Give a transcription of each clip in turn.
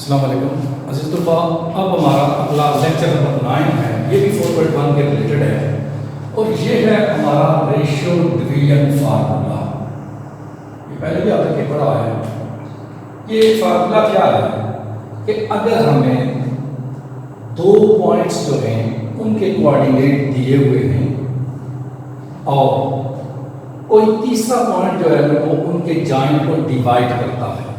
अस्सलाम वालेकुम अज़ीज़ तलबा। अब हमारा अगला लेक्चर नंबर 9 है, ये भी 4.1 के रिलेटेड है और ये है हमारा रेशियो डिवीजन फार्मूला। ये पहले भी आपने पढ़ा है। ये फार्मूला क्या है कि अगर हमें दो पॉइंट्स जो हैं उनके कोऑर्डिनेट दिए हुए हैं और कोई तीसरा पॉइंट जो है वो उनके जॉइंट को डिवाइड करता है,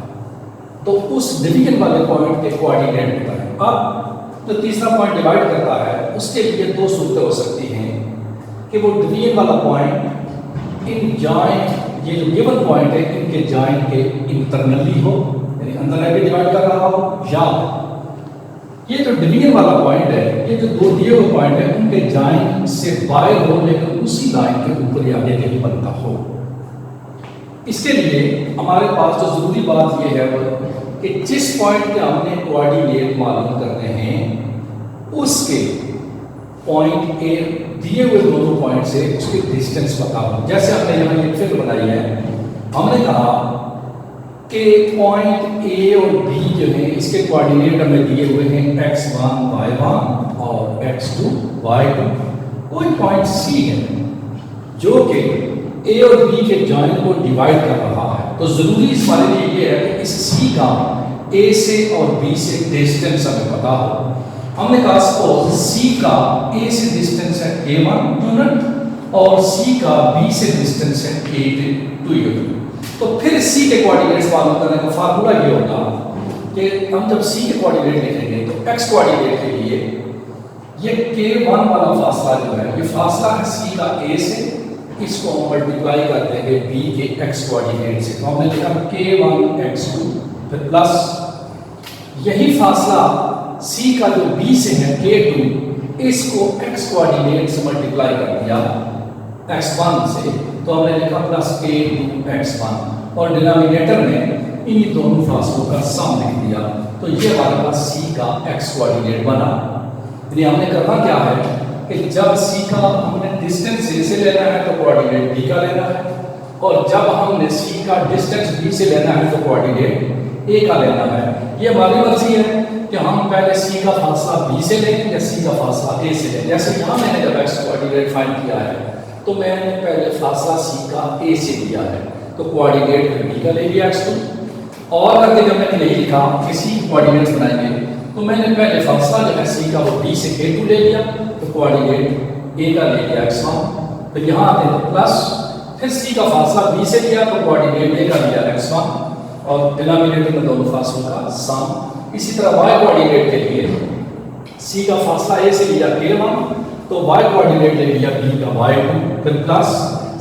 तो उस डिवीजन वाले पॉइंट के कोऑर्डिनेट होता है। अब जो तीसरा पॉइंट डिवाइड करता है उसके लिए दो सूरतें हो सकती हैं कि वो डिवीजन वाला पॉइंट इन जॉइंट, ये जो गिवन पॉइंट है इनके जॉइंट के इंटरनली हो, यानी अंदर आके डिवाइड कर रहा हो, या ये जो डिवीजन वाला पॉइंट है, ये जो दो दिए हुए पॉइंट है उनके जॉइंट से बाहर हो लेकिन उसी लाइन के ऊपर या आगे कहीं बनता हो। इसके लिए हमारे पास जो जरूरी बात यह है वो कि जिस पॉइंट के हमने कोऑर्डिनेट मालूम करने हैं उसके पॉइंट ए दिए हुए दोनों पॉइंट से उसकी डिस्टेंस पता हो। जैसे हमने यहाँ एक फिगर बनाई है, हमने कहा कि पॉइंट ए और बी जो है इसके कोऑर्डिनेट हमें दिए हुए हैं x1 y1 और x2 y2। कोई पॉइंट सी है जो कि ए और बी के जॉइंट को डिवाइड कर रहा है, तो जरूरी इस बारे में ये है कि इस सी का ए से और बी से डिस्टेंस हमें पता हो। हमने कहा सपोज सी का ए से डिस्टेंस है a1 यूनिट और सी का बी से डिस्टेंस है a2 यूनिट। तो फिर सी के कोऑर्डिनेट्स मालूम करने का फार्मूला ये होगा कि हम जब सी के कोऑर्डिनेट लिखेंगे तो एक्स कोऑर्डिनेट के लिए ये k1 वाला फासला जो है, ये फासला है सी का ए से, इसको हम मल्टीप्लाई कर देंगे b के x कोऑर्डिनेट से, तो हमने लिखा k1 x2 फिर प्लस यही फासला c का जो b से है k2, इसको x कोऑर्डिनेट से मल्टीप्लाई कर दिया x1 से, तो हमने लिखा प्लस k2 x1 और डिनोमिनेटर में इन्हीं दोनों फासलों का सम लिख दिया। तो ये हमारे पास c का x कोऑर्डिनेट बना। यानी हमने करना क्या है कि जब सी का हमने डिस्टेंस ए से लेना है तो कोऑर्डिनेट बी का लेना है, और जब हमने सी का डिस्टेंस बी से लेना है तो कोऑर्डिनेट ए का लेना है। ये हमारी मर्जी है कि हम पहले सी का फासला बी से लें या सी का फासला ए से लें। जैसे यहाँ मैंने जब एक्स कोऑर्डिनेट फाइंड किया है तो मैंने पहले फासला सी का ए से लिया है, तो कोऑर्डिनेट बी का ले लिया x2, और करके जब मैंने यही लिखा कि सी कोऑर्डिनेट्स बनाएंगे तो मैंने पहले फासला जो है सी का वो बी से k2 ले लिया, तो कोऑर्डिनेट ए का ले लिया x1, फिर यहाँ आते हैं प्लस फिर सी का फासला बी से लिया तो कोऑर्डिनेट ए का लिया x1 और डिनोमिनेटर में दोनों फासलों का सम। इसी तरह y कोऑर्डिनेट के लिए सी का फासला ए से लिया k1 तो y कोऑर्डिनेट ले लिया b का y2, फिर प्लस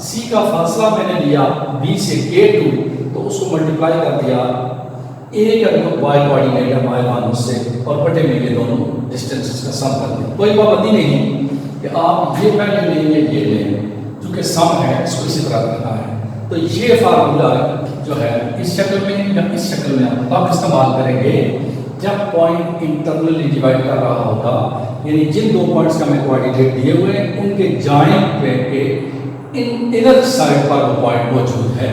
सी का फासला मैंने लिया b से k2 तो उसको मल्टीप्लाई कर दिया a का जो y कोऑर्डिनेट है y1 उससे, और बटे में ये दोनों डिस्टेंसेस का सम कर दिया। कोई पाबंदी नहीं कि आप ये पहले लेंगे ये लें, क्योंकि सम है इसको इसी तरह करना है। तो ये फार्मूला जो है इस शक्ल में या इस शक्ल में आप तब इस्तेमाल करेंगे जब पॉइंट इंटरनली डिवाइड कर रहा होगा, यानी जिन दो पॉइंट्स का हमें कोऑर्डिनेट दिए हुए हैं उनके जॉइंट पे इनर साइड पर वो पॉइंट मौजूद है।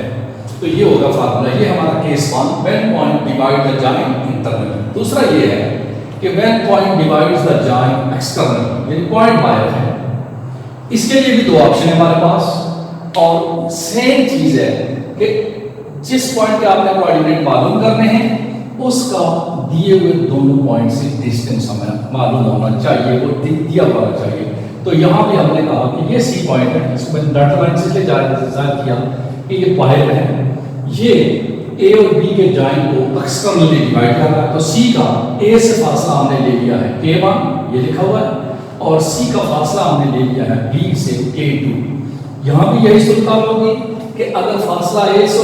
तो ये होगा फार्मूला। ये हमारा case 1, when point divide the joint internally. दूसरा ये है कि when point divides the joint externally, यानी पॉइंट बाहर है। इसके लिए भी दो ऑप्शन है हमारे पास, और सेम चीज है कि जिस पॉइंट के आपने कोऑर्डिनेट मालूम करने हैं उसका दिए हुए दोनों पॉइंट से डिस्टेंस हमें मालूम होना चाहिए, वो दिया होना चाहिए। तो यहाँ भी हमने कहा कि ये सी पॉइंट है, इसको मैंने डॉट लाइन से जाहिर किया कि ये बाहर है, ये ए और बी के जॉइंट को एक्सटर्नली डिवाइड कर रहा है। तो सी का ए से फासला हमने ले लिया है k1, ये लिखा हुआ है, और सी का फासला हमने ले लिया है बी से k2। यहाँ भी यही सूरत होगी कि अगर फासला ए से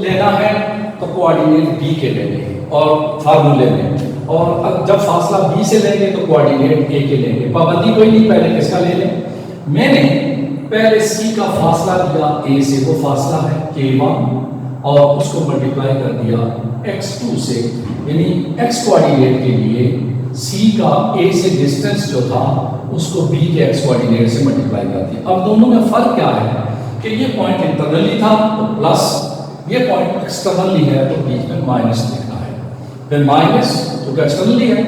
लेना है तो कोऑर्डिनेट बी के लेंगे और फार्मूले में, और जब फासला बी से लेंगे तो कोऑर्डिनेट ए के लेंगे। पाबंदी कोई नहीं, पहले किसका ले लें। मैंने पहले सी का फासला दिया ए से, वो फासला है k1, और उसको मल्टीप्लाई कर दिया x2 से, यानी x कोऑर्डिनेट के लिए सी का ए से डिस्टेंस जो था उसको b के x कोऑर्डिनेट से मल्टीप्लाई कर दिया। अब दोनों में फर्क क्या है कि ये पॉइंट इंटरनली था तो प्लस, ये पॉइंट एक्सटर्नली है तो बीच में माइनस लिखना है, फिर माइनस क्योंकि एक्सटर्नल ही है।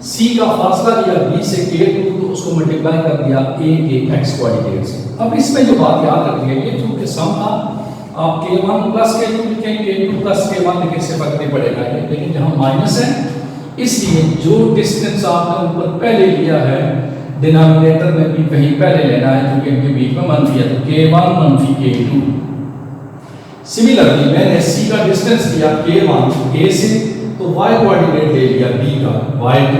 सी का फासला दिया बी से K2 तो उसको मल्टीप्लाई कर दिया A के x कोऑर्डिनेट से। अब इसमें जो बात याद रखनी है, ये चूंकि सम था, आप K1 प्लस K2 लिखें, K2 प्लस K1 लिखें, इससे फर्क नहीं पड़ेगा। लेकिन यहाँ माइनस है, इसलिए जो डिस्टेंस आपने ऊपर पहले लिया है डिनोमिनेटर में भी कहीं पहले लेना है, क्योंकि इनके बीच में मंफी है, तो K1 मंफी K2। सिमिलरली मैंने C का डिस्टेंस लिया K1 A से, तो y कोऑर्डिनेट ले लिया B का y2,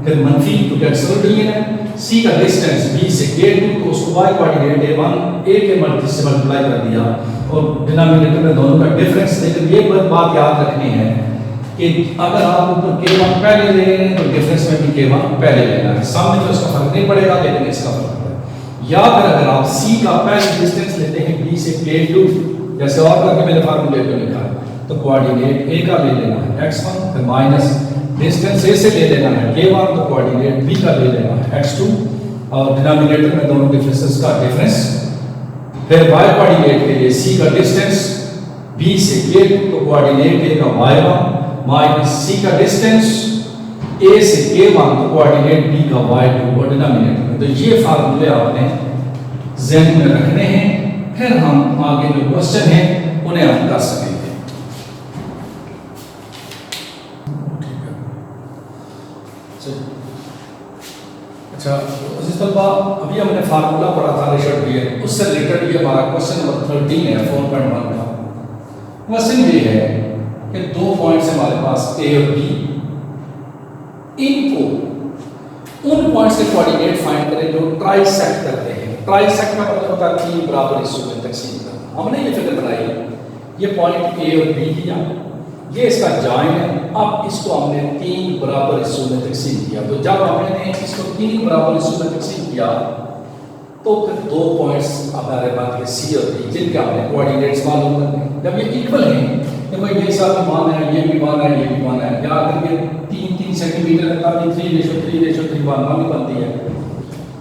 फिर मंफी क्योंकि एक्सटर्नल है। C का डिस्टेंस B से K2 तो उसको y कोऑर्डिनेट A1 A के मल्टी से मल्टीप्लाई कर दिया, और डिनोमिनेटर में दोनों का डिफरेंस। लेकिन ये बात याद रखनी है कि अगर आप ऊपर K1 पहले ले रहे हैं तो डिफरेंस में भी K1 पहले लेना है। सम में तो इसका फर्क नहीं पड़ेगा, लेकिन इसका फर्क है। या फिर अगर आप C का पहले डिस्टेंस लेते हैं B से K2, जैसे और करके मैंने फार्मूले को लिखा है, तो कोऑर्डिनेट A का ले लेना है x1, फिर माइनस डिस्टेंस A से ले लेना है K1, तो कोऑर्डिनेट B का ले लेना है x2, और डिनोमिनेटर में दोनों डिफरेंसेस का डिफरेंस। फिर y कोऑर्डिनेट के लिए C का डिस्टेंस B से K2, तो कोऑर्डिनेट A का y1 माइनस C का डिस्टेंस A से K1, तो कोऑर्डिनेट B का y2, और डिनोमिनेटर में। तो ये फार्मूले आपने ज़हन में रखने हैं, फिर हम आगे जो क्वेश्चन है उन्हें हम कर सकेंगे। अच्छा, अभी हमने फार्मूला पढ़ा था रेशो डिवीजन, उससे रिलेटेड ये हमारा क्वेश्चन नंबर 13 है 4.1 का। क्वेश्चन ये है कि 2 पॉइंट्स हमारे पास A और B, इनको उन पॉइंट्स के कोऑर्डिनेट फाइंड करें जो ट्राइसेक्ट करते हैं। ट्राइसेक्ट का मतलब होता है 3 बराबर हिस्सों में तकसीम करना। हमने ये फिगर बनाई, ये पॉइंट A और B लिया, ये इसका जॉइन है। अब इसको हमने 3 बराबर हिस्सों में तकसीम किया। तो जब हमने इसको 3 बराबर हिस्सों में तकसीम किया, तो फिर 2 पॉइंट्स हमारे पास C और B, जिनके हमने कोऑर्डिनेट्स मालूम करने। जब ये इक्वल हैं, देखो ये साथ मान है, ये भी मान है, ये भी मान है, याद रखिए 3-3 सेंटीमीटर का 3:3 बनती है।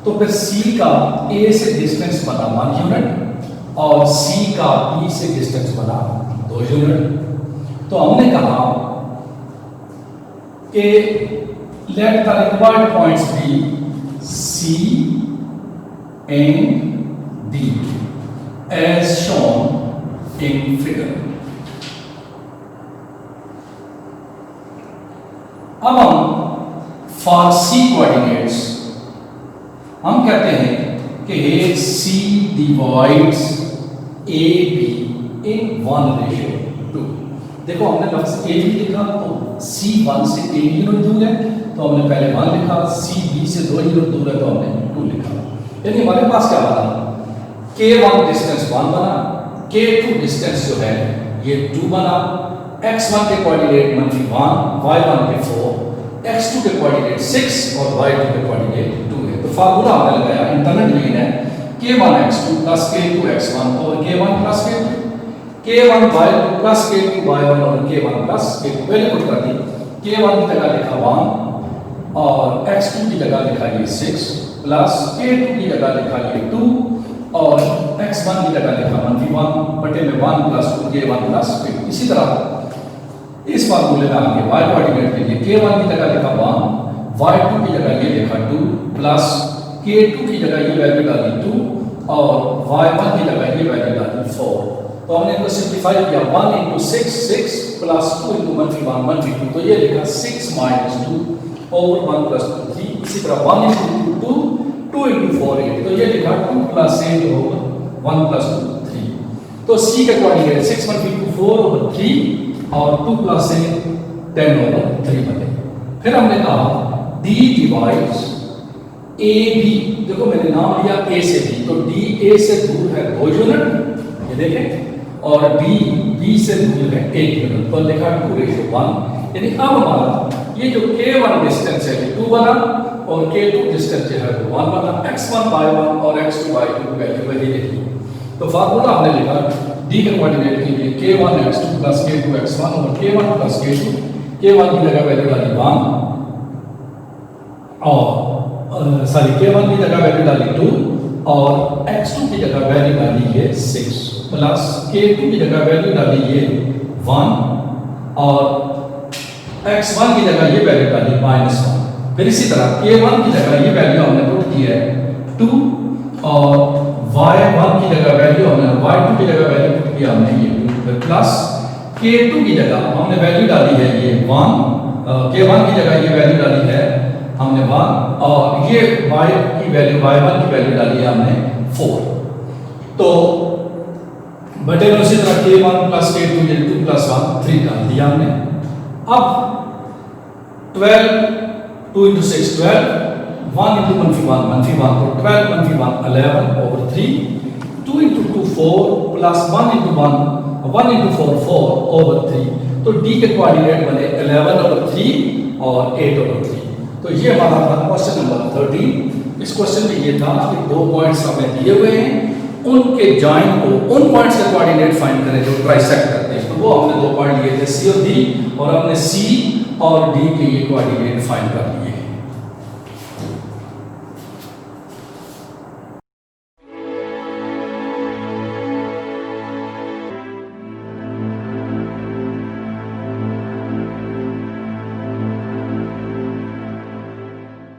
तो फिर C का A से डिस्टेंस बना 1 यूनिट, और C का B से डिस्टेंस बना 2 यूनिट। तो हमने कहा कि let the required points be C and D as shown in figure। अब हम फॉर C कोऑर्डिनेट्स हम कहते हैं कि C डिवाइड्स AB in 1:2। देखो हमने लफ्ज़ A भी लिखा, तो C 1 से 1 यूनिट दूर है, तो हमने पहले 1 लिखा। C B से 2 यूनिट दूर है, तो हमने 2 लिखा। यानी हमारे पास क्या बना, K1 डिस्टेंस 1 बना, K2 डिस्टेंस जो है ये 2 बना, x1 के कोऑर्डिनेट -1, y1 के 4, x2 के कोऑर्डिनेट 6 और y2 के कोऑर्डिनेट 2 है। तो फार्मूला हमने लगाया, इंटरनल डिवीजन है K1 x2 plus K2 x1 और K1 plus K2, K1 y2 plus K2 y1 और K1 प्लस K2। पहले पुट कर दी, K1 की जगह लिखा 1 और x2 की जगह लिखा ये 6 प्लस K2 की जगह लिखा ये 2 और x1 की जगह लिखा -1 बटे में 1 प्लस 2 K1 प्लस K2। इसी तरह इस फार्मूले में आगे y कोऑर्डिनेट के लिए K1 की जगह लिखा 1, y2 की जगह ये लिखा 2 प्लस K2 की जगह ये वैल्यू डाली 2 और y1 की जगह ये वैल्यू डाली 4। तो हमने इसको सिंपलीफाई किया, 1 × 6 6 प्लस 2 × -1 तो ये लिखा 6 - 2 और 1 + 2 3। इसी तरह 1 × 2 2 × 4 8, तो ये लिखा 2 + 8 और 1 + 2 3। तो C के कोऑर्डिनेट 6 × 2 4 और 3 और 2 + 8 10 और 3 बने। फिर हमने कहा D डिवाइड्स AB, देखो मैंने नाम लिया A से B, तो D A से दूर है 2 यूनिट, ये देखें, और B से दूर है 1 यूनिट, तो लिखा 2:1। यानी अब हमारा ये जो K1 डिस्टेंस है 2 बना और K2 डिस्टेंस जो है 1 बना। x1 y1 और x2 y2 वैल्यू वही रही। तो फार्मूला हमने लिखा D के कोऑर्डिनेट के लिए K1 x2 plus K2 x1 और K1 प्लस K2, K1 की जगह वैल्यू डाली 1 और K1 की जगह वैल्यू डाली 2 और x2 की जगह वैल्यू डाली ये 6 प्लस K2 की जगह वैल्यू डाली ये 1 और x1 की जगह ये वैल्यू डाली -1, फिर इसी तरह k1 की जगह ये वैल्यू हमने पुट की है 2 और y1 की जगह वैल्यू हमने y2 की जगह वैल्यू पुट किया हमने ये 2 फिर प्लस k2 की जगह हमने वैल्यू डाली है ये 1, k1 की जगह ये वैल्यू डाली है हमने 1 और ये y की वैल्यू y1 की वैल्यू डाली है हमने 4। तो बटे में उसी तरह k1 प्लस k2 ये 2 प्लस 1 3 डाल दिया हमने। अब 12 2 into 6 12 1 into -1 -1 तो 12 -1 11 over 3 2 into 2 4 plus 1 into 1 into 4 4 over 3। तो d के कोऑर्डिनेट बने 11 over 3 और 8 over 3। तो ये हमारा था क्वेश्चन नंबर 13। इस क्वेश्चन में ये था कि दो पॉइंट्स हमें दिए हुए हैं, उनके जॉइन को उन पॉइंट्स के कोऑर्डिनेट फाइंड करें जो ट्राइसेक्ट करते हैं। तो वो हमने दो पॉइंट लिए थे C और D और हमने C और D के ये कोऑर्डिनेट फाइंड कर लिए।